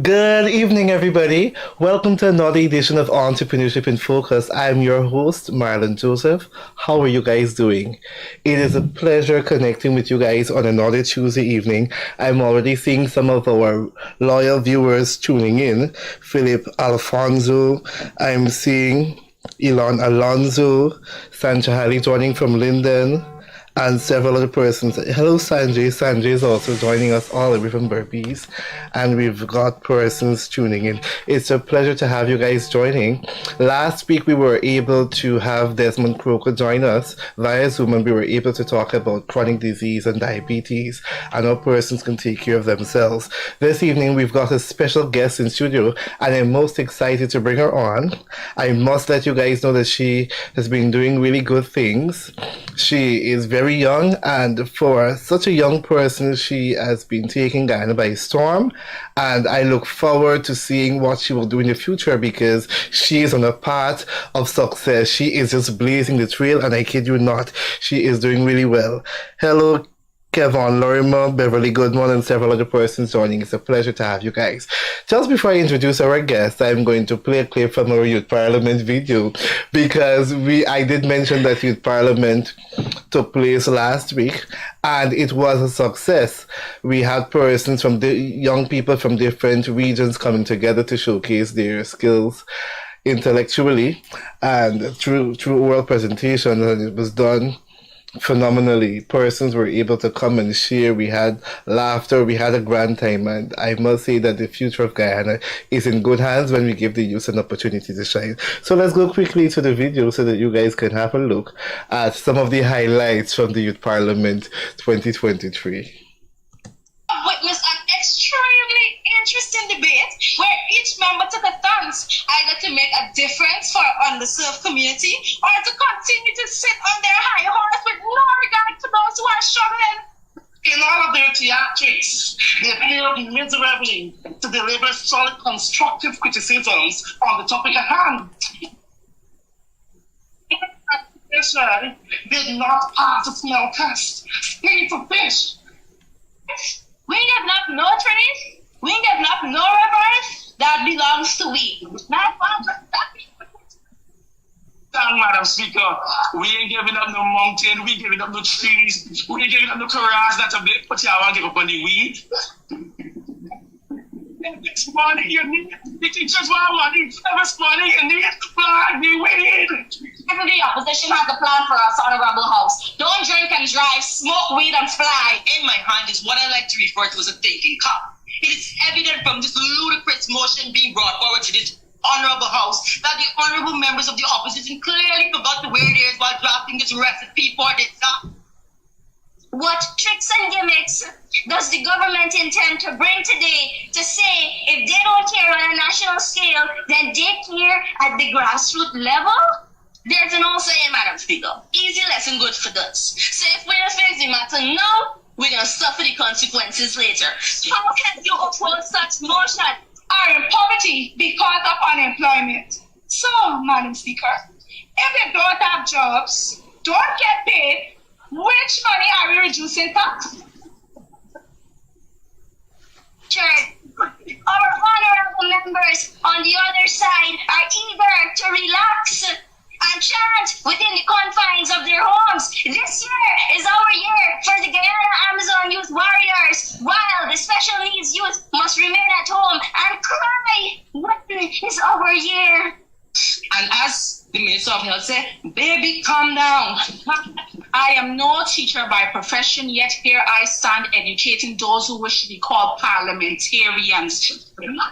Good evening, everybody. Welcome to another edition of Entrepreneurship in Focus. I'm your host, Marlon Joseph. How are you guys doing? It is a pleasure connecting with you guys on another Tuesday evening. I'm already seeing some of our loyal viewers tuning in. Philip Alfonso. I'm seeing Elon Alonso. Sancha Halley joining from Linden. And several other persons. Hello, Sanjay. Sanjay is also joining us all the way from Burpees. And we've got persons tuning in. It's a pleasure to have you guys joining. Last week, we were able to have Desmond Croker join us via Zoom, and we were able to talk about chronic disease and diabetes and how persons can take care of themselves. This evening, we've got a special guest in studio, and I'm most excited to bring her on. I must let you guys know that she has been doing really good things. She is very young, and for such a young person, she has been taking Guyana by storm, and I look forward to seeing what she will do in the future because she is on a path of success. She is just blazing the trail, and I kid you not, she is doing really well. Hello, Kevin, Lorimer, Beverly Goodman, and several other persons joining. It's a pleasure to have you guys. Just before I introduce our guest, I'm going to play a clip from our Youth Parliament video because I did mention that Youth Parliament took place last week and it was a success. We had persons from the young people from different regions coming together to showcase their skills intellectually and through oral presentation, and it was done phenomenally. Persons were able to come and share. We had laughter. We had a grand time, and I must say that the future of Guyana is in good hands when we give the youth an opportunity to shine. So let's go quickly to the video so that you guys can have a look at some of the highlights from the Youth Parliament 2023. Witnessed an extremely interesting debate where each member took a stance either to make a difference for an underserved community or to continue to sit on their high horse with no regard to those who are struggling. In all of their theatrics, they failed miserably to deliver solid constructive criticisms on the topic at hand. Did not pass the smell test. Stay for fish. We develop no trees, we develop no rivers that belongs to we. Madam Speaker, we ain't giving up no mountain, we ain't giving up no trees, we ain't giving up no corrals that have been put here and give up on the weed. This morning you need the teachers want money. This morning you need to plant the weed. Even the opposition has a plan for us, Honorable House. Don't drink and drive, smoke weed and fly. In my hand is what I like to refer to as a thinking cup. It is evident from this ludicrous motion being brought forward to this Honorable House that the honorable members of the opposition clearly forgot to wear theirs while drafting this recipe for this cup. What tricks and gimmicks does the government intend to bring today to say if they don't care on a national scale, then they care at the grassroots level? There's an old saying, Madam Speaker, easy lesson good for duds. So if we don't face the matter now, we're going to suffer the consequences later. How can you oppose such motion? Are in poverty because of unemployment. So, Madam Speaker, if they don't have jobs, don't get paid, which money are we reducing tax? Our honorable members on the other side are eager to relax and chant within the confines of their homes. This year is our year for the Guyana Amazon Youth Warriors, while the special needs youth must remain at home and cry. What is our year? And as the Minister of Health said, baby, calm down. I am no teacher by profession, yet here I stand educating those who wish to be called parliamentarians. You already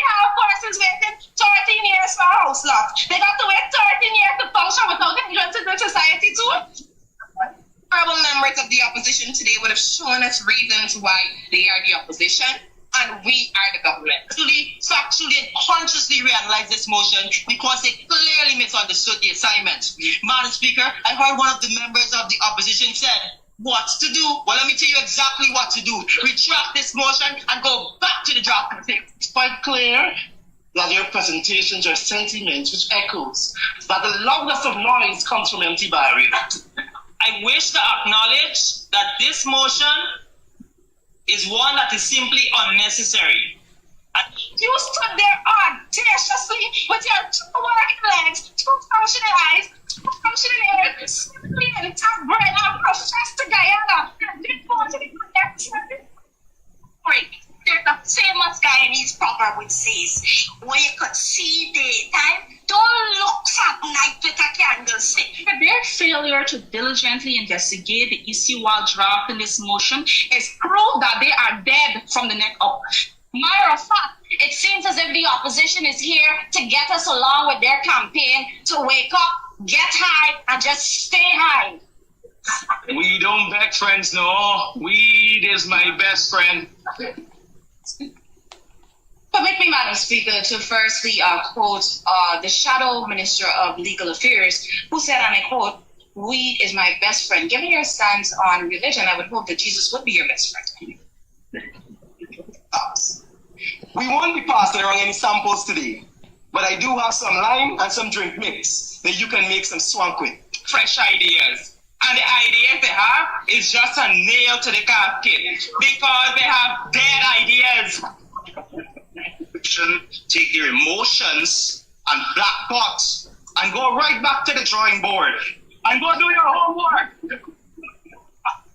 have persons waiting 13 years for a house lot. They got to wait 13 years to function without entrance into society too. Honorable members of the opposition today would have shown us reasons why they are the opposition and we are the government. Factually and consciously realize this motion because they clearly misunderstood the assignment. Madam Speaker, I heard one of the members of the opposition said, what to do? Well, let me tell you exactly what to do. Retract this motion and go back to the draft. It's quite clear that your presentations are sentiments which echoes that the loudest of noise comes from empty barrier. I wish to acknowledge that this motion is one that is simply unnecessary. You stood there audaciously with your two working legs, two functioning eyes, two functioning ears, simply and top bread and professed to Guyana. And then go to the connection. There's a famous Guyanese proverb which says, when you could see daytime, don't look at night with a candlestick. Their failure to diligently investigate the issue while drafting this motion is proof that they are dead from the neck up. Matter of fact, it seems as if the opposition is here to get us along with their campaign to wake up, get high, and just stay high. We don't beg friends, no. Weed is my best friend. Permit me, Madam Speaker, to firstly quote the Shadow Minister of Legal Affairs, who said, and I quote, "Weed is my best friend." Given your stance on religion, I would hope that Jesus would be your best friend. We won't be passing around any samples today, but I do have some lime and some drink mix that you can make some swank with. Fresh ideas. And the ideas they have is just a nail to the casket because they have dead ideas. Take your emotions and black box and go right back to the drawing board and go do your homework.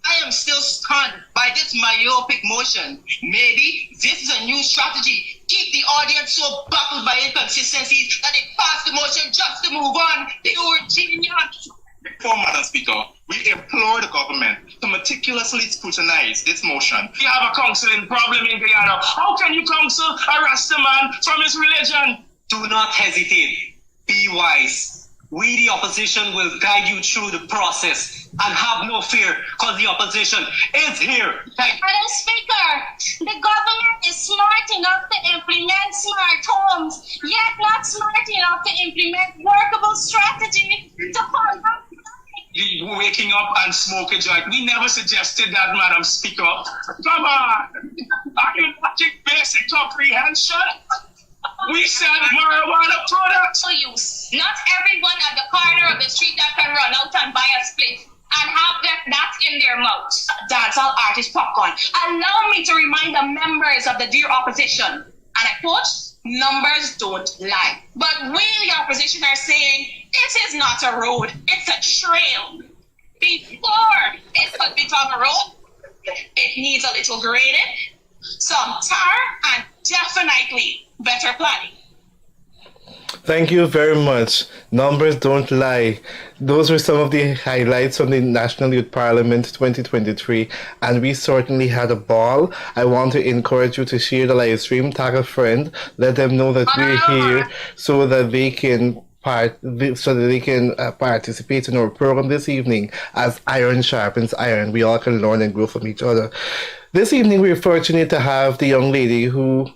I am still stunned by this myopic motion. Maybe this is a new strategy. Keep the audience so baffled by inconsistencies that they pass the motion just to move on. Pure genius. Before, Madam Speaker, we implore the government to meticulously scrutinize this motion. We have a counseling problem in Guyana. How can you counsel a Rasta man from his religion? Do not hesitate. Be wise. We, the opposition, will guide you through the process. And have no fear, because the opposition is here. Madam Speaker, the government is smart enough to implement smart homes, yet not smart enough to implement workable strategies to combat. You waking up and smoke a joint. We never suggested that, Madam Speaker. Come on. Are you watching basic comprehension? We said marijuana products. Use. Not everyone at the corner of the street that can run out and buy a split and have that in their mouth. Dancehall artist popcorn. Allow me to remind the members of the dear opposition, and I quote, numbers don't lie. But we, the opposition, are saying it is not a road, it's a trail. Before it could become a road, it needs a little grading, some tar, and definitely better planning. Thank you very much. Numbers don't lie. Those were some of the highlights from the National Youth Parliament 2023, and we certainly had a ball. I want to encourage you to share the live stream, tag a friend, let them know that we're here so that they can participate in our program this evening. As iron sharpens iron, we all can learn and grow from each other. This evening, we're fortunate to have the young lady who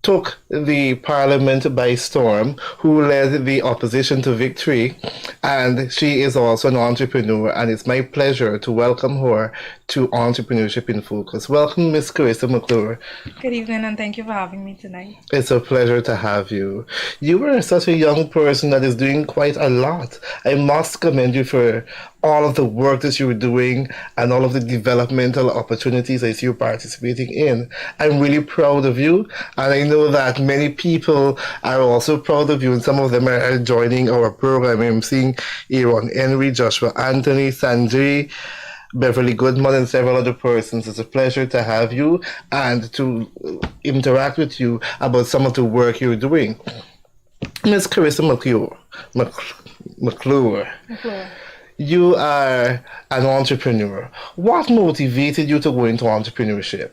took the parliament by storm, who led the opposition to victory, and she is also an entrepreneur, and it's my pleasure to welcome her to Entrepreneurship in Focus. Welcome, Miss Corissa McClure. Good evening, and thank you for having me tonight. It's a pleasure to have you. You are such a young person that is doing quite a lot. I must commend you for all of the work that you're doing and all of the developmental opportunities that you're participating in. I'm really proud of you, and I know that many people are also proud of you, and some of them are joining our program. I'm seeing Aaron Henry, Joshua Anthony, Sanjay, Beverly Goodman, and several other persons. It's a pleasure to have you and to interact with you about some of the work you're doing. Miss Corissa McClure. You are an entrepreneur. What motivated you to go into entrepreneurship?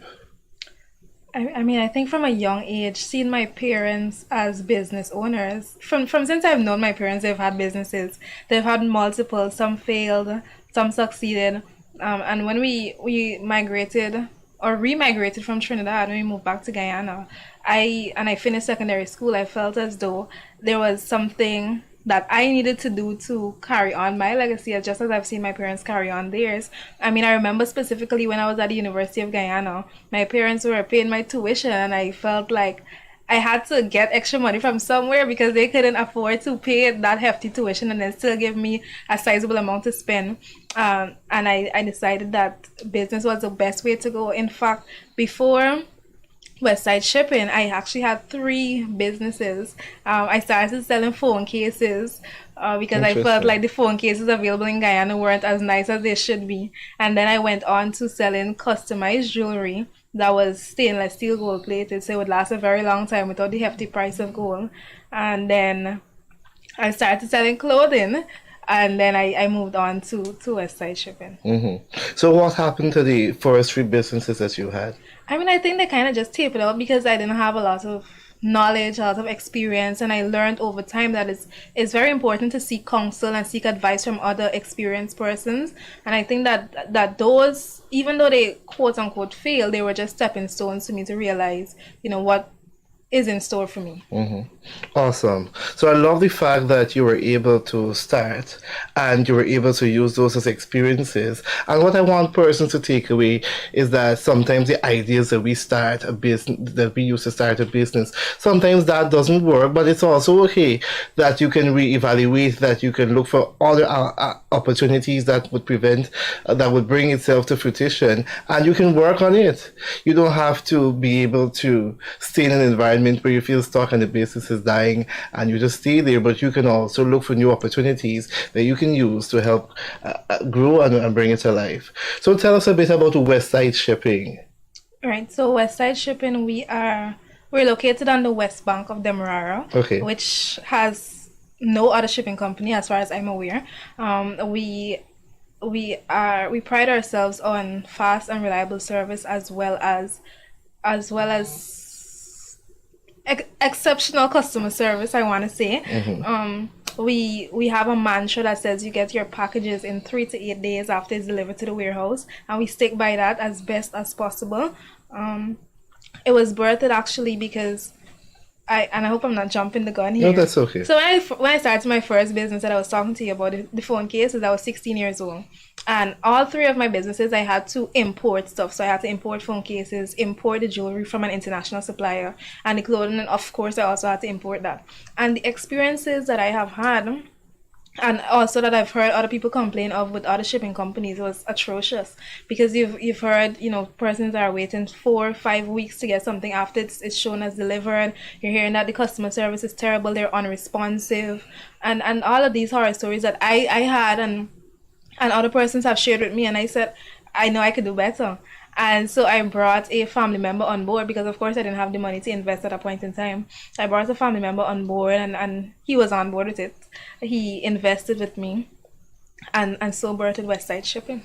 I mean, I think from a young age, seeing my parents as business owners, from since I've known my parents, they've had businesses. They've had multiple, some failed, some succeeded. And when we migrated or remigrated from Trinidad, when we moved back to Guyana, I finished secondary school, I felt as though there was something that I needed to do to carry on my legacy, just as I've seen my parents carry on theirs. I mean, I remember specifically when I was at the University of Guyana, my parents were paying my tuition, and I felt like I had to get extra money from somewhere because they couldn't afford to pay that hefty tuition and then still give me a sizable amount to spend. And I decided that business was the best way to go. In fact, before Westside Shipping, I actually had 3 businesses. I started selling phone cases because I felt like the phone cases available in Guyana weren't as nice as they should be. And then I went on to selling customized jewelry that was stainless steel gold plated, so it would last a very long time without the hefty price of gold. And then I started selling clothing. And then I moved on to Westside Shipping. So what happened to the forestry businesses that you had? I mean, I think they kind of just tapered out because I didn't have a lot of knowledge, a lot of experience, and I learned over time that it's very important to seek counsel and seek advice from other experienced persons. And I think that those, even though they quote unquote failed, they were just stepping stones to me to realize, what is in store for me. Awesome. So I love the fact that you were able to start and you were able to use those as experiences. And what I want persons to take away is that sometimes the ideas that we start a business, that we use to start a business, sometimes that doesn't work, but it's also okay that you can reevaluate, that you can look for other opportunities that would that would bring itself to fruition, and you can work on it. You don't have to be able to stay in an environment where you feel stuck and the business is dying and you just stay there, but you can also look for new opportunities that you can use to help grow and bring it to life. So tell us a bit about Westside Shipping. Right, so Westside Shipping, we're located on the west bank of Demerara, which has no other shipping company as far as I'm aware. We pride ourselves on fast and reliable service as well as exceptional customer service, I want to say. We have a mantra that says you get your packages in 3 to 8 days after it's delivered to the warehouse, and we stick by that as best as possible. It was birthed actually because I hope I'm not jumping the gun here. No, that's okay. So when I started my first business that I was talking to you about, the phone cases, I was 16 years old. And all 3 of my businesses, I had to import stuff. So I had to import phone cases, import the jewelry from an international supplier, and the clothing, and of course, I also had to import that. And the experiences that I have had, and also that I've heard other people complain of with other shipping companies, was atrocious. Because you've heard, persons are waiting 4 or 5 weeks to get something after it's shown as delivered. You're hearing that the customer service is terrible, they're unresponsive, and all of these horror stories that I had and other persons have shared with me, and I said, I know I could do better. And so I brought a family member on board because, of course, I didn't have the money to invest at a point in time. So I brought a family member on board, and he was on board with it. He invested with me, and so birthed Westside Shipping.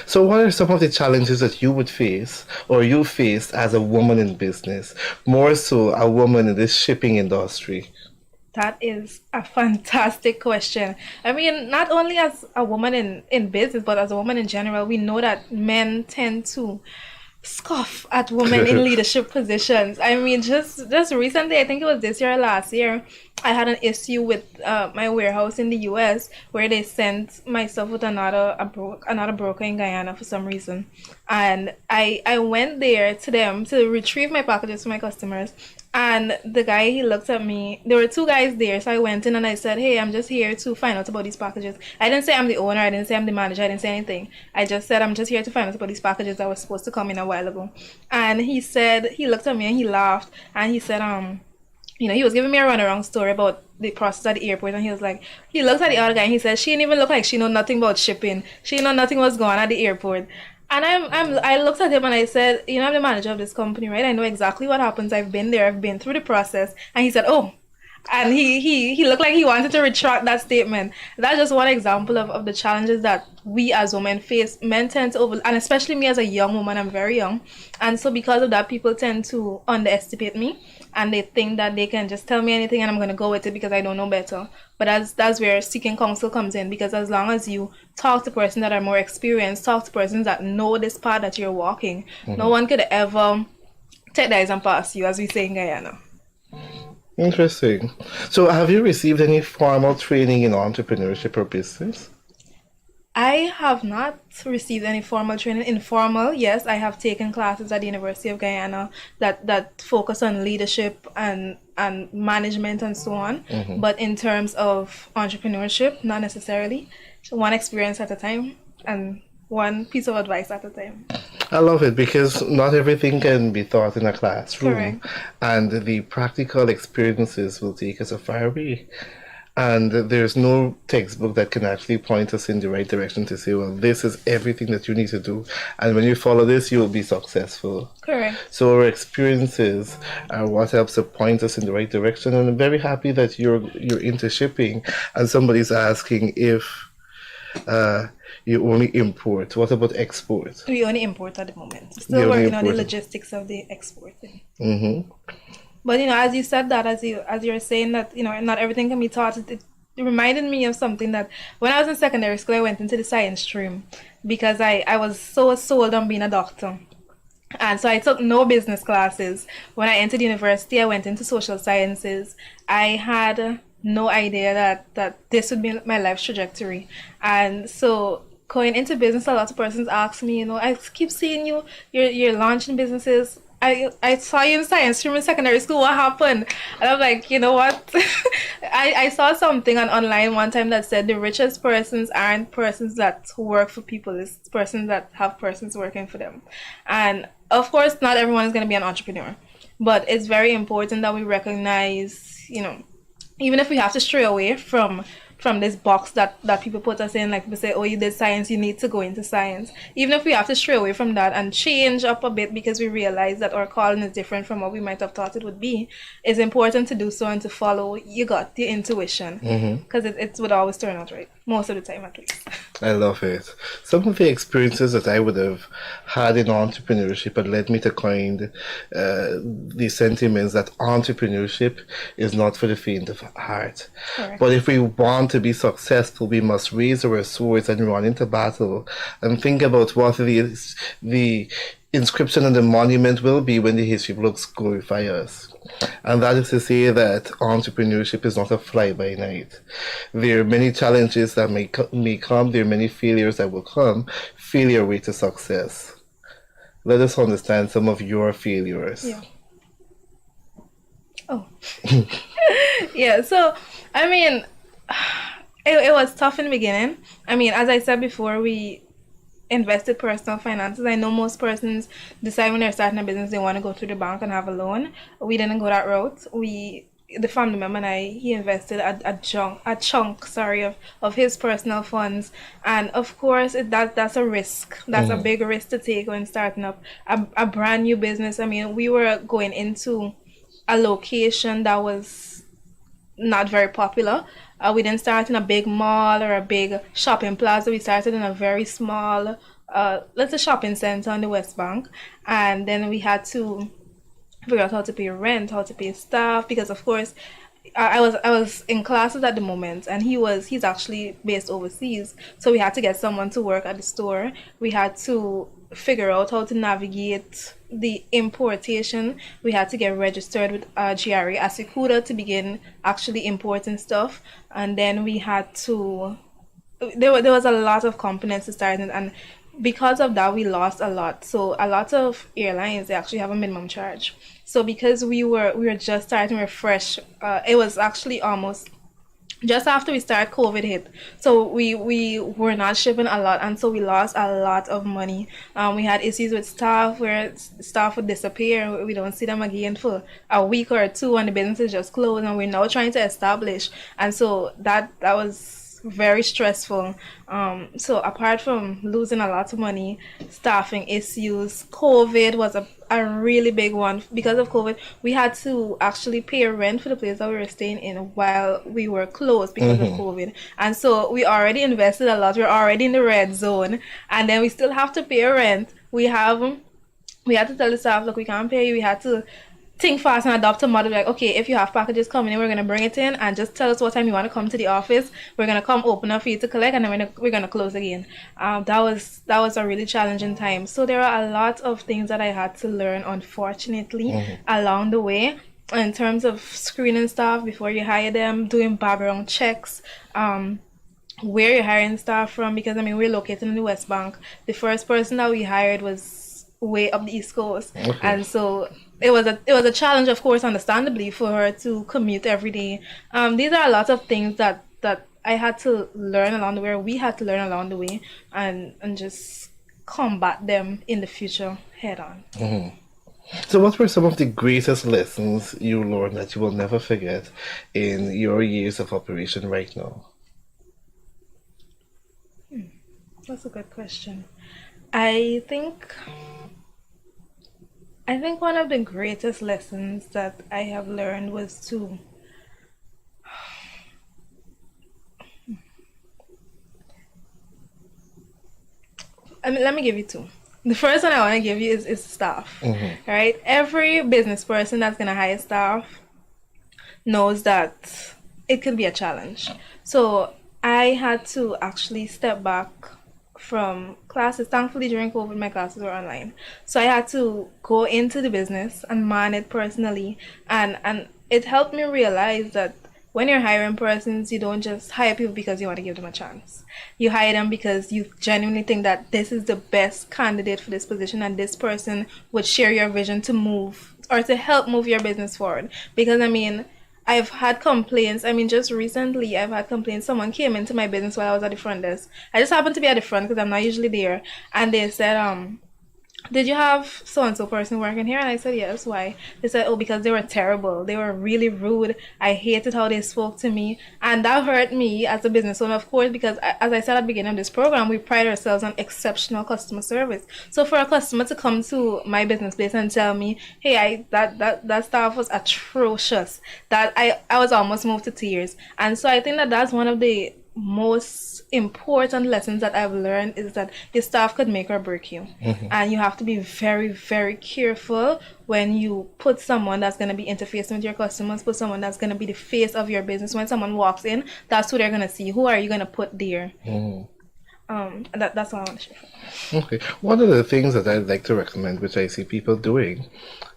So what are some of the challenges that you would face or you faced as a woman in business, more so a woman in this shipping industry? That is a fantastic question. I mean, not only as a woman in business, but as a woman in general, we know that men tend to scoff at women in leadership positions. I mean, just recently, I think it was this year or last year, I had an issue with my warehouse in the US where they sent my stuff with another broker in Guyana for some reason. And I went there to them to retrieve my packages for my customers. And the guy, he looked at me. There were 2 guys there, so I went in and I said, hey, I'm just here to find out about these packages. I didn't say I'm the owner, I didn't say I'm the manager, I didn't say anything. I just said I'm just here to find out about these packages that were supposed to come in a while ago. And he said, he looked at me and he laughed, and he said, he was giving me a runaround story about the process at the airport, and he was like, he looked at the other guy and he said, she didn't even look like she know nothing about shipping. She know nothing was going on at the airport. And I looked at him and I said, I'm the manager of this company, right? I know exactly what happens. I've been there. I've been through the process. And he said, oh. And he looked like he wanted to retract that statement. That's just one example of the challenges that we as women face. Men tend to and especially me as a young woman, I'm very young. And so because of that, people tend to underestimate me. And they think that they can just tell me anything and I'm going to go with it because I don't know better. But that's where seeking counsel comes in, because as long as you talk to persons that are more experienced, talk to persons that know this path that you're walking, no one could ever take the eyes and pass you, as we say in Guyana. Interesting. So have you received any formal training in entrepreneurship or business? I have not received any formal training. Informal, yes, I have taken classes at the University of Guyana that focus on leadership and management and so on. But in terms of entrepreneurship, not necessarily. So one experience at a time and one piece of advice at a time. I love it because not everything can be taught in a classroom, Correct. and the practical experiences will take us a far way. And there's no textbook that can actually point us in the right direction to say, well, this is everything that you need to do. And when you follow this, you'll be successful. Correct. So our experiences are what helps to point us in the right direction. And I'm very happy that you're into shipping and somebody's asking if you only import. What about export? We only import at the moment. You Still only working on the import. logistics of the exporting. Mm-hmm. But as you said that, as you're saying that, not everything can be taught. It reminded me of something that when I was in secondary school, I went into the science stream because I was so sold on being a doctor. And so I took no business classes. When I entered university, I went into social sciences. I had no idea that this would be my life trajectory. And so going into business, a lot of persons ask me, I keep seeing you're launching businesses. I saw you in science stream in secondary school. What happened? And I'm like, you know what? I saw something online one time that said the richest persons aren't persons that work for people. It's persons that have persons working for them. And of course, not everyone is going to be an entrepreneur. But it's very important that we recognize, even if we have to stray away from this box that people put us in, like people say, oh, you did science, you need to go into science. Even if we have to stray away from that and change up a bit because we realize that our calling is different from what we might have thought it would be, it's important to do so and to follow your intuition, because it would always turn out right, most of the time at least. I love it. Some of the experiences that I would have had in entrepreneurship had led me to coin the sentiments that entrepreneurship is not for the faint of heart. Correct. But if we want to be successful, we must raise our swords and run into battle and think about what the inscription on the monument will be when the history books glorify us. And that is to say that entrepreneurship is not a fly-by-night. There are many challenges that may come. There are many failures that will come. Failure way to success. Let us understand some of your failures. Yeah. Oh. Yeah, so, it was tough in the beginning. As I said before, we invested personal finances. I know most persons decide when they're starting a business they want to go through the bank and have a loan. We didn't go that route. The family member and he invested a chunk of his personal funds, and of course that's a risk. That's a big risk to take when starting up a brand new business. We were going into a location that was not very popular. We didn't start in a big mall or a big shopping plaza. We started in a very small, let's say shopping center on the West Bank. And then we had to figure out how to pay rent, how to pay staff, because of course, I was in classes at the moment, and he's actually based overseas. So we had to get someone to work at the store. We had to figure out how to navigate the importation. We had to get registered with GRA Asikuda to begin actually importing stuff, and then we had to. There was a lot of components to start, and because of that, we lost a lot. So a lot of airlines, they actually have a minimum charge. So because we were just starting, we're fresh. It was actually almost just after we started, COVID hit. So we were not shipping a lot, and so we lost a lot of money. We had issues with staff where staff would disappear. We don't see them again for a week or two, and the business is just closed, and we're now trying to establish. And so that was very stressful. So apart from losing a lot of money, staffing issues, COVID was a really big one. Because of COVID, we had to actually pay rent for the place that we were staying in while we were closed because of COVID. And so we already invested a lot. We're already in the red zone, and then we still have to pay rent. We had to tell the staff, look, we can't pay you. We had to think fast and adopt a model like, okay, if you have packages coming in, we're going to bring it in and just tell us what time you want to come to the office. We're going to come open up for you to collect, and then we're going to close again. That was a really challenging time. So there are a lot of things that I had to learn, unfortunately, along the way, in terms of screening staff before you hire them, doing background checks, where you're hiring staff from, because I mean we're located in the West Bank. The first person that we hired was way up the East Coast, and so it was a challenge, of course, understandably, for her to commute every day. These are a lot of things that I had to learn along the way, or we had to learn along the way, and just combat them in the future head on. So, what were some of the greatest lessons you learned that you will never forget in your years of operation right now? That's a good question. I think I think one of the greatest lessons that I have learned was to let me give you two. The first one I want to give you is staff. Right? Every business person that's gonna hire staff knows that it could be a challenge. So I had to actually step back from classes. Thankfully, during COVID, my classes were online. So I had to go into the business and man it personally. And it helped me realize that when you're hiring persons, you don't just hire people because you want to give them a chance. You hire them because you genuinely think that this is the best candidate for this position, and this person would share your vision to move or to help move your business forward. Because I mean, I've had complaints. I mean, just recently, I've had complaints. Someone came into my business while I was at the front desk. I just happened to be at the front because I'm not usually there. And they said, did you have so-and-so person working here? And I said, yes. Why? They said, oh, because they were terrible. They were really rude. I hated how they spoke to me. And that hurt me as a business owner, of course, because as I said at the beginning of this program, we pride ourselves on exceptional customer service. So for a customer to come to my business place and tell me, hey, that staff was atrocious, that I was almost moved to tears. And so I think that that's one of the most important lessons that I've learned, is that your staff could make or break you. And you have to be very, very careful when you put someone that's going to be interfacing with your customers, put someone that's going to be the face of your business. When someone walks in, that's who they're going to see. Who are you going to put there? That's all I want to share. Okay. One of the things that I'd like to recommend, which I see people doing,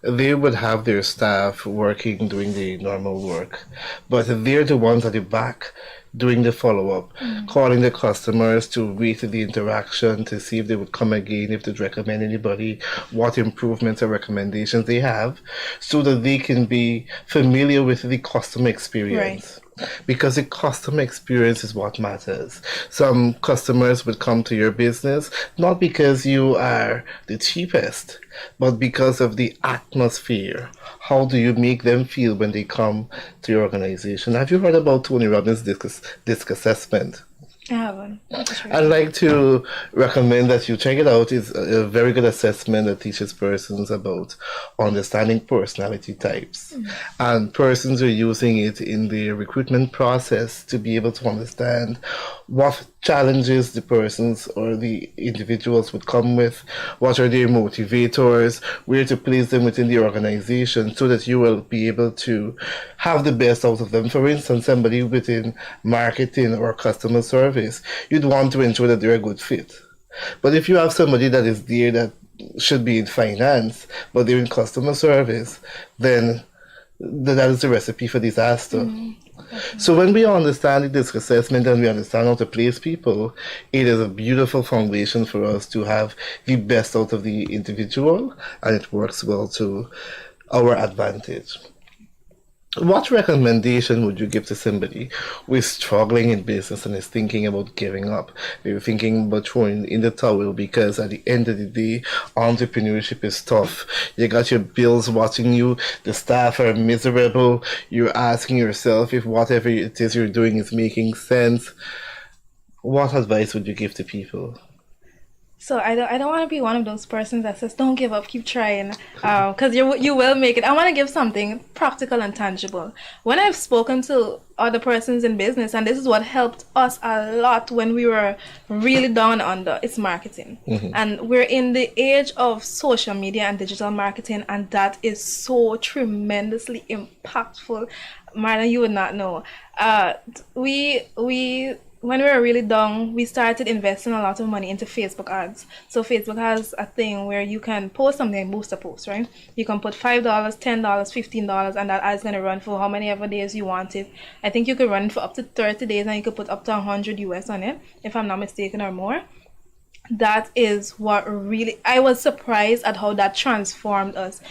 they would have their staff working, doing the normal work, but they're the ones at the back doing the follow-up, calling the customers to rate the interaction, to see if they would come again, if they'd recommend anybody, what improvements or recommendations they have, so that they can be familiar with the customer experience. Because the customer experience is what matters. Some customers would come to your business not because you are the cheapest, but because of the atmosphere. How do you make them feel when they come to your organization? Have you heard about Tony Robbins' disc assessment? I haven't. I'd like to recommend that you check it out. It's a very good assessment that teaches persons about understanding personality types. And persons are using it in the recruitment process to be able to understand what challenges the persons or the individuals would come with, what are their motivators, where to place them within the organization, so that you will be able to have the best out of them. For instance, somebody within marketing or customer service, you'd want to ensure that they're a good fit. But if you have somebody that is there that should be in finance, but they're in customer service, then that is the recipe for disaster. So when we understand the disc assessment and we understand how to place people, it is a beautiful foundation for us to have the best out of the individual, and it works well to our advantage. What recommendation would you give to somebody who is struggling in business and is thinking about giving up? They're thinking about throwing in the towel, because at the end of the day, entrepreneurship is tough. You got your bills watching you, the staff are miserable, you're asking yourself if whatever it is you're doing is making sense. What advice would you give to people? So I don't want to be one of those persons that says don't give up, keep trying, because you will make it. I want to give something practical and tangible. When I've spoken to other persons in business, and this is what helped us a lot when we were really down under, it's marketing. And we're in the age of social media and digital marketing, and that is so tremendously impactful. Marlon, you would not know. We when we were really down, we started investing a lot of money into Facebook ads. So Facebook has a thing where you can post something, boost a post, right? You can put $5, $10, $15, and that ad's gonna run for how many ever days you want it. I think you could run it for up to 30 days, and you could put up to 100 US on it, if I'm not mistaken, or more. That is what really, I was surprised at how that transformed us.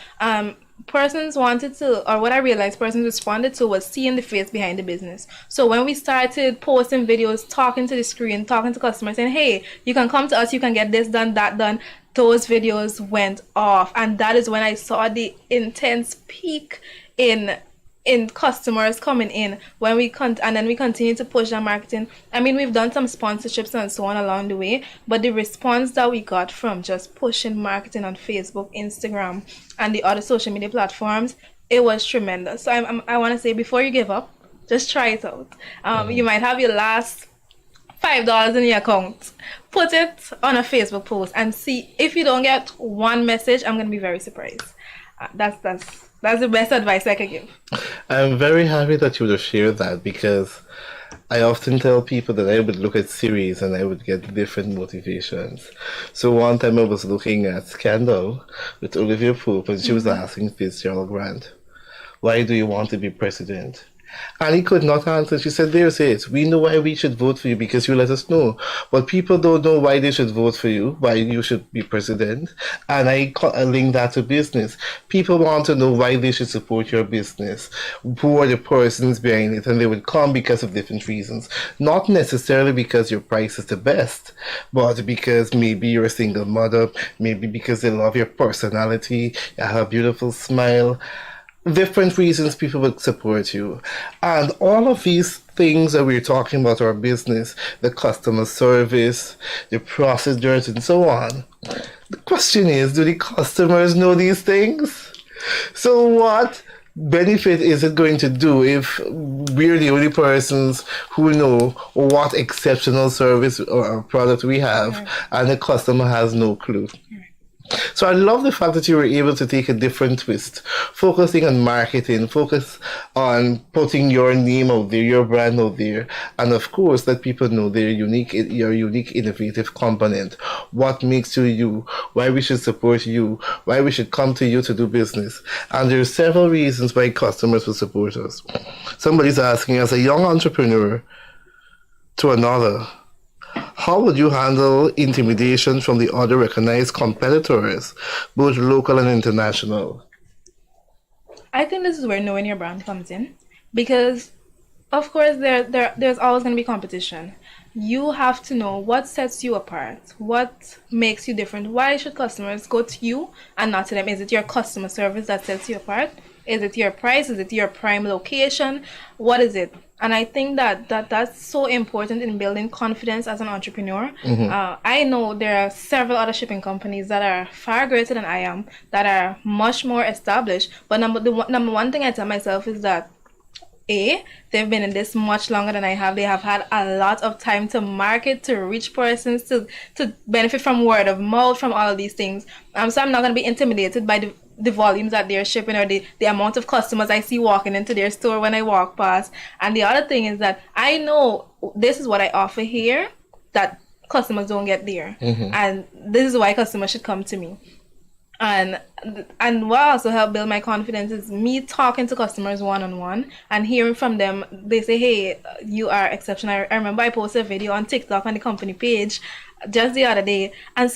Persons wanted to, or what I realized persons responded to, was seeing the face behind the business. So when we started posting videos, talking to the screen, talking to customers, saying, hey, you can come to us, you can get this done, that done, those videos went off. And that is when I saw the intense peak in customers coming in when and then we continue to push our marketing. I mean, we've done some sponsorships and so on along the way, but the response that we got from just pushing marketing on Facebook, Instagram, and the other social media platforms, it was tremendous. So I want to say, before you give up, just try it out. You might have your last $5 in your account. Put it on a Facebook post and see. If you don't get one message, I'm gonna be very surprised. That's the best advice I can give. I'm very happy that you would have shared that, because I often tell people that I would look at series and I would get different motivations. So one time I was looking at Scandal with Olivia Pope, and she was asking Fitzgerald Grant, why do you want to be president? And he could not answer. She said, there's it. We know why we should vote for you, because you let us know. But people don't know why they should vote for you, why you should be president. And I link that to business. People want to know why they should support your business. Who are the persons behind it? And they would come because of different reasons. Not necessarily because your price is the best, but because maybe you're a single mother, maybe because they love your personality, you have a beautiful smile. Different reasons people would support you. And all of these things that we're talking about, our business, the customer service, the procedures, and so on. The question is, do the customers know these things? So what benefit is it going to do if we're the only persons who know what exceptional service or product we have, and the customer has no clue? So I love the fact that you were able to take a different twist, focusing on marketing, focus on putting your name out there, your brand out there, and of course let people know your unique innovative component, what makes you you, why we should support you, why we should come to you to do business. And there are several reasons why customers will support us. Somebody's asking, as a young entrepreneur to another, how would you handle intimidation from the other recognized competitors, both local and international? I think this is where knowing your brand comes in, because of course there's always going to be competition. You have to know what sets you apart, what makes you different. Why should customers go to you and not to them? Is it your customer service that sets you apart? Is it your price? Is it your prime location? What is it? And I think that's so important in building confidence as an entrepreneur. I know there are several other shipping companies that are far greater than I am, that are much more established. But number one thing I tell myself is that they've been in this much longer than I have. They have had a lot of time to market, to reach persons, to benefit from word of mouth, from all of these things. So I'm not going to be intimidated by the volumes that they're shipping, or the amount of customers I see walking into their store when I walk past. And the other thing is that I know this is what I offer here that customers don't get there. And this is why customers should come to me. And what also helped build my confidence is me talking to customers one-on-one and hearing from them. They say, hey, you are exceptional. I remember I posted a video on TikTok on the company page just the other day, and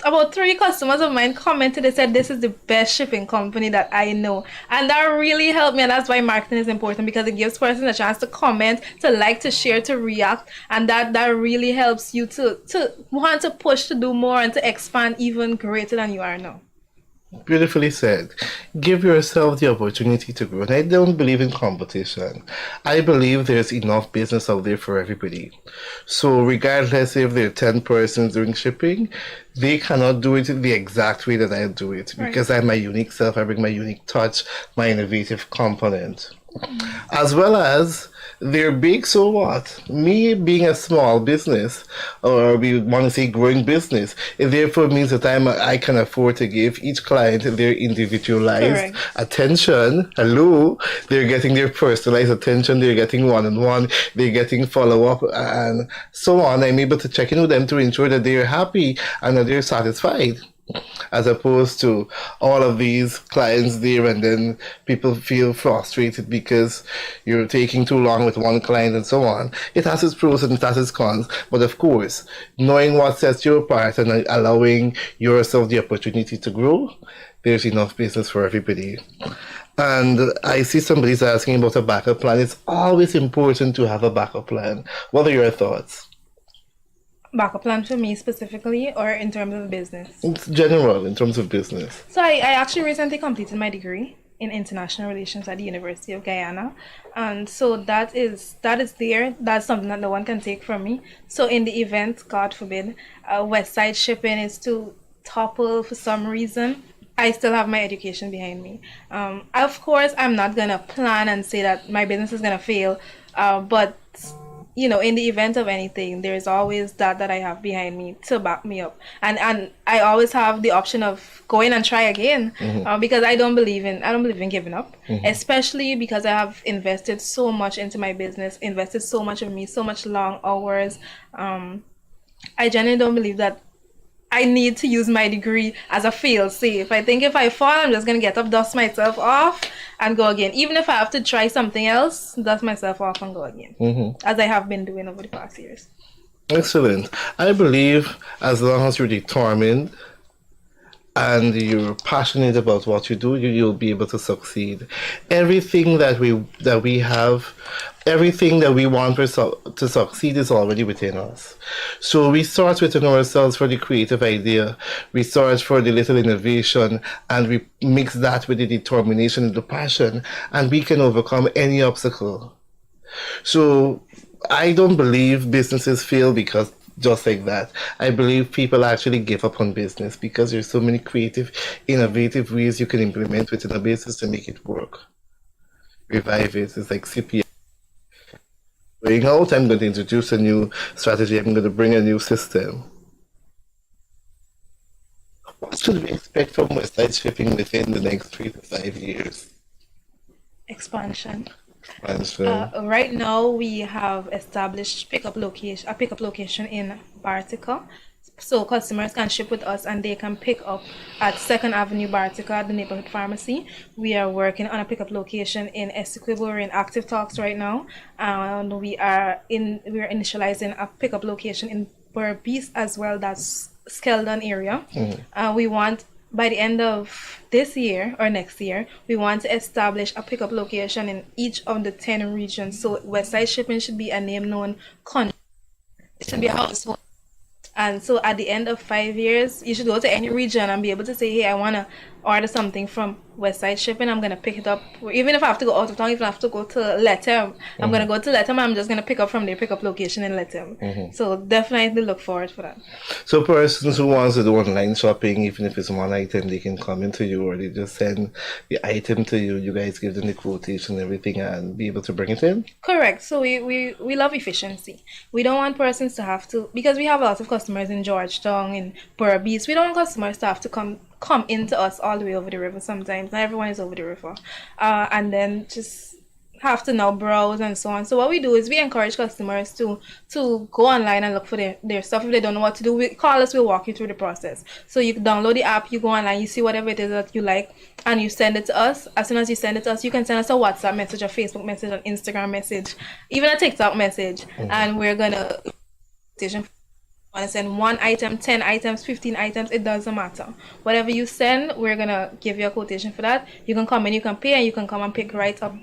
about 3 customers of mine commented. They said, this is the best shipping company that I know. And that really helped me. And that's why marketing is important, because it gives persons a chance to comment, to like, to share, to react. And that really helps you to want to push to do more and to expand even greater than you are now. Beautifully said. Give yourself the opportunity to grow. And I don't believe in competition. I believe there's enough business out there for everybody. So regardless if there are 10 persons doing shipping, they cannot do it the exact way that I do it, because I'm my unique self. I bring my unique touch, my innovative component. As well as they're big, so what? Me being a small business, or we want to say growing business, it therefore means that I can afford to give each client their individualized Correct. attention. Hello, they're getting their personalized attention, they're getting one-on-one, they're getting follow-up, and so on. I'm able to check in with them to ensure that they're happy and that they're satisfied, as opposed to all of these clients there, and then people feel frustrated because you're taking too long with one client and so on. It has its pros and it has its cons, but of course, knowing what sets you apart and allowing yourself the opportunity to grow, there's enough business for everybody. And I see somebody's asking about a backup plan. It's always important to have a backup plan. What are your thoughts? Backup plan for me specifically, or in terms of business? It's general in terms of business. So I actually recently completed my degree in international relations at the University of Guyana, and so that is there. That's something that no one can take from me. So in the event, God forbid, West Side shipping is to topple for some reason, I still have my education behind me. Of course, I'm not gonna plan and say that my business is gonna fail, but in the event of anything, there's always that I have behind me to back me up, and I always have the option of going and try again, because I don't believe in giving up, especially because I have invested so much into my business, invested so much of me, so much long hours. I genuinely don't believe that I need to use my degree as a fail safe. I think if I fall, I'm just gonna get up, dust myself off, and go again. Even if I have to try something else, dust myself off and go again, as I have been doing over the past years. Excellent. I believe as long as you're determined and you're passionate about what you do, you'll be able to succeed. Everything that we have, everything that we want to succeed is already within us. So we start within ourselves for the creative idea, we start for the little innovation, and we mix that with the determination and the passion, and we can overcome any obstacle. So I don't believe businesses fail because just like that. I believe people actually give up on business because there's so many creative, innovative ways you can implement within a business to make it work. Revive it. It's like CPR. Going out, I'm going to introduce a new strategy. I'm going to bring a new system. What should we expect from Westside Shipping within the next 3 to 5 years? Expansion. Expansion. Right now, we have established a pickup location in Bartica, so customers can ship with us and they can pick up at 2nd Avenue, Bartica, at the neighborhood pharmacy. We are working on a pickup location in Essequibo. We're in active talks right now, and we're initializing a pickup location in Berbice as well. That's Skeldon area. We want, by the end of this year or next year, we want to establish a pickup location in each of the 10 regions. So Westside Shipping should be a name-known country. It should be a household. And so at the end of 5 years, you should go to any region and be able to say, hey, I want to order something from Westside Shipping. I'm going to pick it up. Even if I have to go out of town, if I have to go to Lethem, I'm going to go to Lethem. I'm just going to pick up from their pickup location in Lethem. So definitely look forward for that. So persons who wants to do online shopping, even if it's one item, they can come into you, or they just send the item to you. You guys give them the quotation and everything and be able to bring it in? Correct. So we love efficiency. We don't want persons to have to, because we have a lot of customers in Georgetown, in Berbice. We don't want customers to have to come into us all the way over the river sometimes. Not everyone is over the river. And then just have to now browse and so on. So what we do is we encourage customers to go online and look for their stuff. If they don't know what to do, call us, we'll walk you through the process. So you download the app, you go online, you see whatever it is that you like, and you send it to us. As soon as you send it to us, you can send us a WhatsApp message, a Facebook message, an Instagram message, even a TikTok message, and we're gonna want to send 1 item, 10 items, 15 items, it doesn't matter. Whatever you send, we're gonna give you a quotation for that. You can come in, you can pay, and you can come and pick right up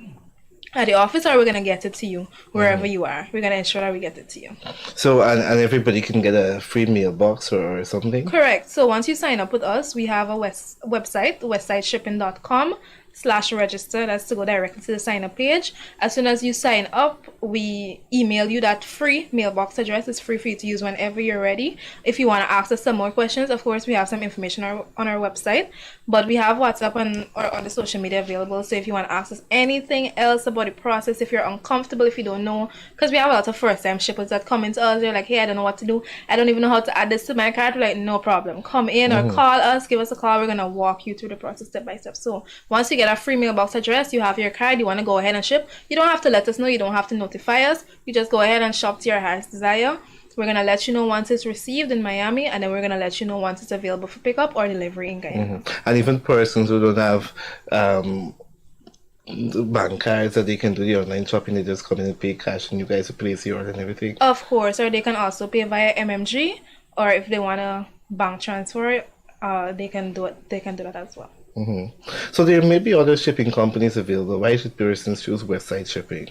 at the office, or we're gonna get it to you wherever you are. We're gonna ensure that we get it to you. So and everybody can get a free mailbox or something? Correct. So once you sign up with us, we have a website, westsideshipping.com. ship.com/register. That's to go directly to the sign up page. As soon as you sign up, we email you that free mailbox address. It's free for you to use whenever you're ready. If you want to ask us some more questions, of course, we have some information on our website, but we have WhatsApp and or other social media available. So if you want to ask us anything else about the process, if you're uncomfortable, if you don't know, because we have a lot of first-time shippers that come into us, they're like, hey, I don't know what to do. I don't even know how to add this to my cart. We're like, no problem. Come in or call us, give us a call. We're going to walk you through the process step by step. So once you get a free mailbox address, you have your card, you want to go ahead and ship. You don't have to let us know. You don't have to notify us. You just go ahead and shop to your heart's desire. We're going to let you know once it's received in Miami, and then we're going to let you know once it's available for pickup or delivery in Guyana. And even persons who don't have bank cards that they can do the online shopping, they just come in and pay cash and you guys will place the order and everything. Of course, or they can also pay via MMG, or if they want to bank transfer, they can do it. They can do that as well. So there may be other shipping companies available. Why should persons choose Westside Shipping?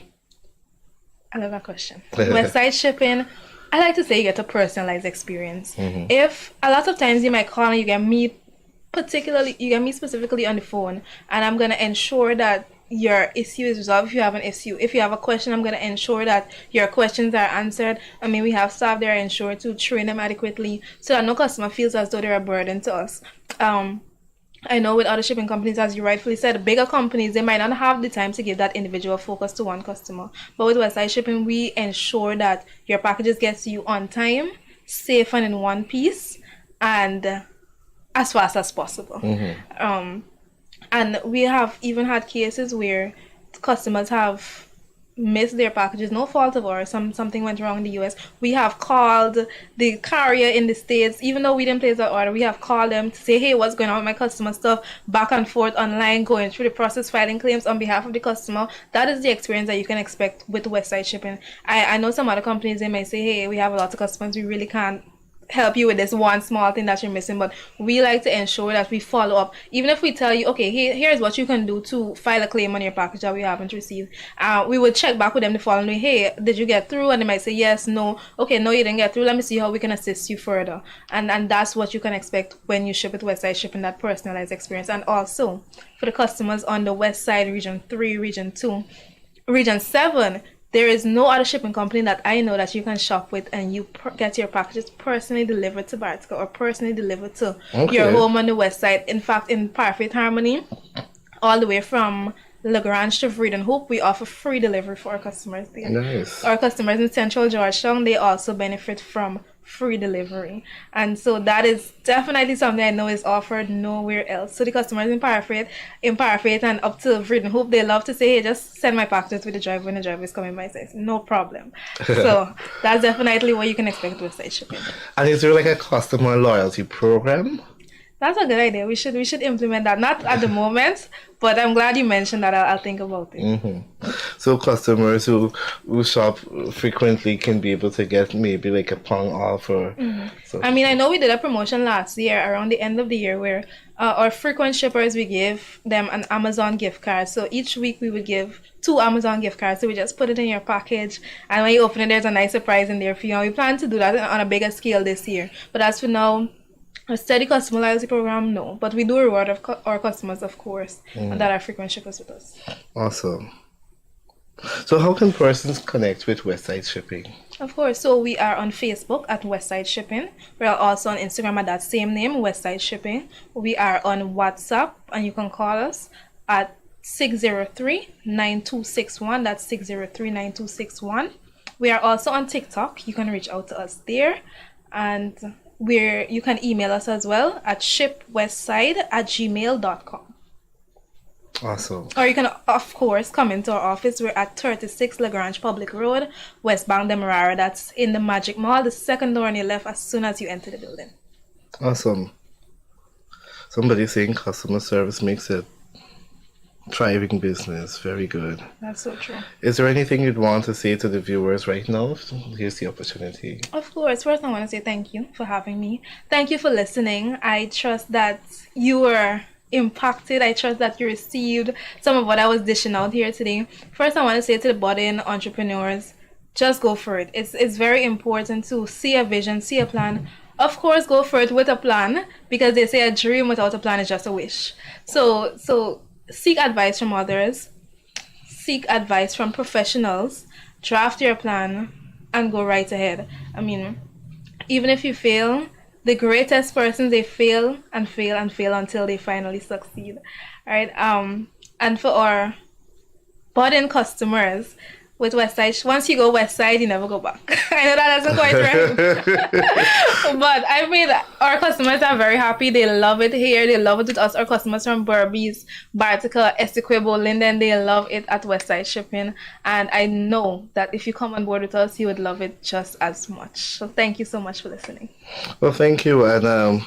I love that question. Westside Shipping, I like to say you get a personalized experience. If a lot of times you might call and you get me specifically on the phone, and I'm gonna ensure that your issue is resolved. If you have an issue, if you have a question, I'm gonna ensure that your questions are answered. I mean, we have staff there, ensure to train them adequately so that no customer feels as though they're a burden to us. I know with other shipping companies, as you rightfully said, bigger companies, they might not have the time to give that individual focus to one customer. But with Westside Shipping, we ensure that your packages get to you on time, safe and in one piece, and as fast as possible. And we have even had cases where customers have missed their packages, no fault of ours. Something went wrong in the US. We have called the carrier in the States, even though we didn't place that order. We have called them to say, hey, what's going on with my customer stuff, back and forth online, going through the process, filing claims on behalf of the customer. That is the experience that you can expect with Westside Shipping. I know some other companies, they might say, hey, we have a lot of customers, we really can't help you with this one small thing that you're missing, but we like to ensure that we follow up. Even if we tell you, okay, here's what you can do to file a claim on your package that we haven't received, we would check back with them the following day. Hey, did you get through? And they might say yes, no. Okay, no, you didn't get through. Let me see how we can assist you further. And that's what you can expect when you ship with Westside Shipping, that personalized experience. And also for the customers on the West Side, Region 3, Region 2, Region 7, there is no other shipping company that I know that you can shop with and you get your packages personally delivered to Bartica or personally delivered to your home on the West Side. In fact, in Perfect Harmony, all the way from Lagrange to Vreeden Hope, we offer free delivery for our customers there. Nice. Our customers in Central Georgetown, they also benefit from free delivery, and so that is definitely something I know is offered nowhere else. So the customers in Parafate and up to Vreeden Hope, they love to say, hey, just send my packages with the driver when the driver is coming by. Says no problem. So that's definitely what you can expect with Westside Shipping. And is there like a customer loyalty program? That's a good idea. We should implement that. Not at the moment, but I'm glad you mentioned that. I'll think about it. So customers who shop frequently can be able to get maybe like a pound off or. I mean, I know we did a promotion last year around the end of the year where our frequent shippers, we gave them an Amazon gift card. So each week we would give 2 Amazon gift cards. So we just put it in your package, and when you open it, there's a nice surprise in there for you. And we plan to do that on a bigger scale this year. But as for now, a steady customer loyalty program, no. But we do reward our customers, of course, and that are frequent shippers with us. Awesome. So how can persons connect with Westside Shipping? Of course. So we are on Facebook at Westside Shipping. We are also on Instagram at that same name, Westside Shipping. We are on WhatsApp, and you can call us at 603-9261. That's 603-9261. We are also on TikTok. You can reach out to us there. And you can email us as well at shipwestside@gmail.com. Awesome. Or you can, of course, come into our office. We're at 36 Lagrange Public Road, West Bank, Demerara. That's in the Magic Mall, the second door on your left as soon as you enter the building. Awesome. Somebody saying customer service makes it thriving business. Very good. That's so true. Is there anything you'd want to say to the viewers right now? Here's the opportunity. Of course. First, I want to say thank you for having me. Thank you for listening. I trust that you were impacted. I trust that you received some of what I was dishing out here today. First, I want to say to the budding entrepreneurs, just go for it. It's very important to see a vision, see a plan. Of course, go for it with a plan, because they say a dream without a plan is just a wish. So seek advice from others, seek advice from professionals, draft your plan, and go right ahead. I mean, even if you fail, the greatest persons, they fail and fail and fail until they finally succeed. All right. And for our budding customers with Westside, once you go Westside, you never go back. I know that doesn't quite rhyme, but I mean, our customers are very happy. They love it here. They love it with us. Our customers from Berbice, Bartica, Essequibo, Linden, they love it at Westside Shipping. And I know that if you come on board with us, you would love it just as much. So thank you so much for listening. Well, thank you. And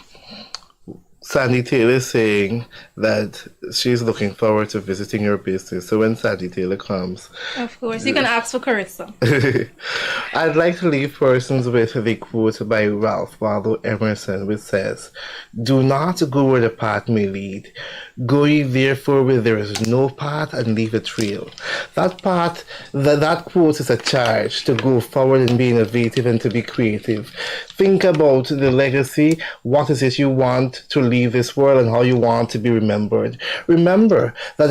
Sandy Taylor is saying that she's looking forward to visiting your business. So when Sandy Taylor comes, Of course, you can ask for Corissa. I'd like to leave persons with the quote by Ralph Waldo Emerson, which says, "Do not go where the path may lead. Go ye therefore where there is no path, and leave a trail." That path, that quote is a charge to go forward and be innovative and to be creative. Think about the legacy. What is it you want to leave this world and how you want to be remembered? Remember that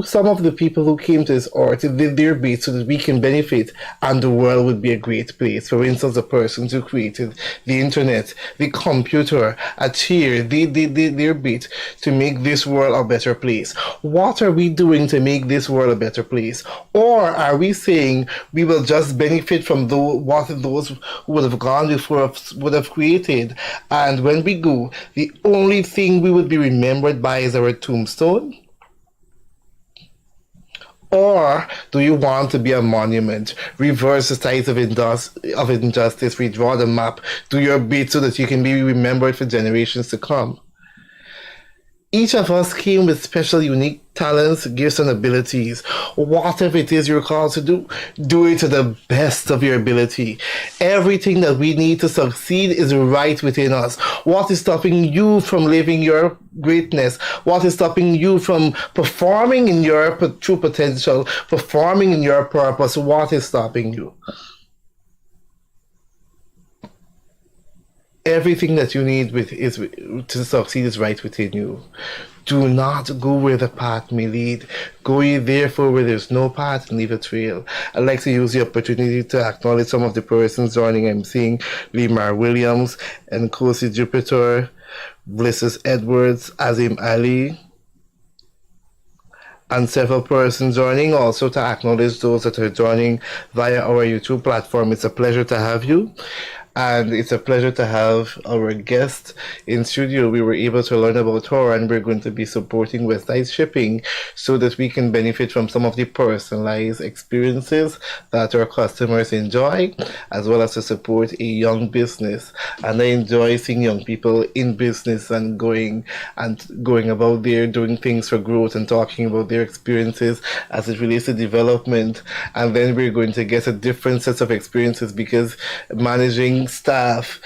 some of the people who came to this earth did their bit so that we can benefit and the world would be a great place. For instance, the persons who created the internet, the computer, a chair, they did their bit to make this world a better place. What are we doing to make this world a better place? Or are we saying we will just benefit from what those who would have gone before us would have created, and when we go, the only thing we would be remembered by is our tombstone? Or do you want to be a monument? Reverse the tides of injustice, redraw the map, do your bit so that you can be remembered for generations to come. Each of us came with special, unique talents, gifts, and abilities. Whatever it is you're called to do, do it to the best of your ability. Everything that we need to succeed is right within us. What is stopping you from living your greatness? What is stopping you from performing in your true potential, performing in your purpose? What is stopping you? Everything that you need to succeed is right within you. Do not go where the path may lead. Go ye therefore where there's no path, and leave a trail. I'd like to use the opportunity to acknowledge some of the persons joining. I'm seeing Lemar Williams and Kosi Jupiter, Blisses Edwards, Azim Ali, and several persons joining. Also to acknowledge those that are joining via our YouTube platform. It's a pleasure to have you. And it's a pleasure to have our guest in studio. We were able to learn about her, and we're going to be supporting Westside Shipping so that we can benefit from some of the personalized experiences that our customers enjoy, as well as to support a young business. And I enjoy seeing young people in business and going about there, doing things for growth and talking about their experiences as it relates to development. And then we're going to get a different set of experiences, because managing staff,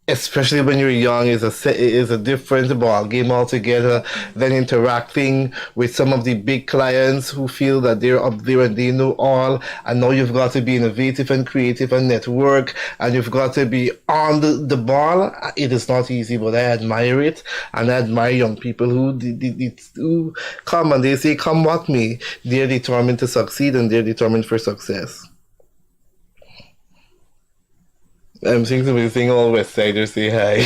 especially when you're young, is a different ball game altogether than interacting with some of the big clients who feel that they're up there and they know all. And now you've got to be innovative and creative and network, and you've got to be on the ball. It is not easy, but I admire it, and I admire young people who come and they say, "Come what may." They're determined to succeed, and they're determined for success. I'm seeing somebody saying all Westsiders say hi.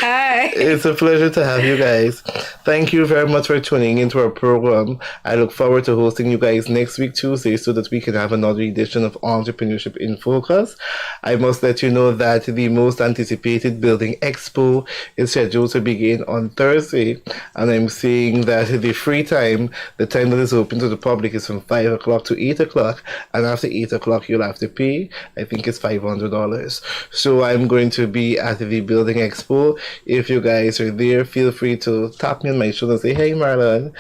Hi. It's a pleasure to have you guys. Thank you very much for tuning into our program. I look forward to hosting you guys next week, Tuesday, so that we can have another edition of Entrepreneurship in Focus. I must let you know that the most anticipated Building Expo is scheduled to begin on Thursday. And I'm seeing that the free time, the time that is open to the public, is from 5 o'clock to 8 o'clock. And after 8 o'clock, you'll have to pay. I think it's $500. So I'm going to be at the Building Expo. If you guys are there, feel free to tap me on my shoulder and say, "Hey, Marlon."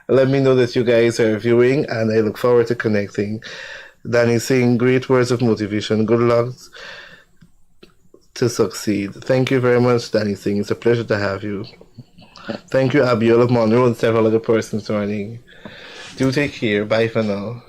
Let me know that you guys are viewing, and I look forward to connecting. Danny saying great words of motivation. Good luck to succeed. Thank you very much, Danny Singh. It's a pleasure to have you. Thank you, Abiola Monroe, and several other persons joining. Do take care. Bye for now.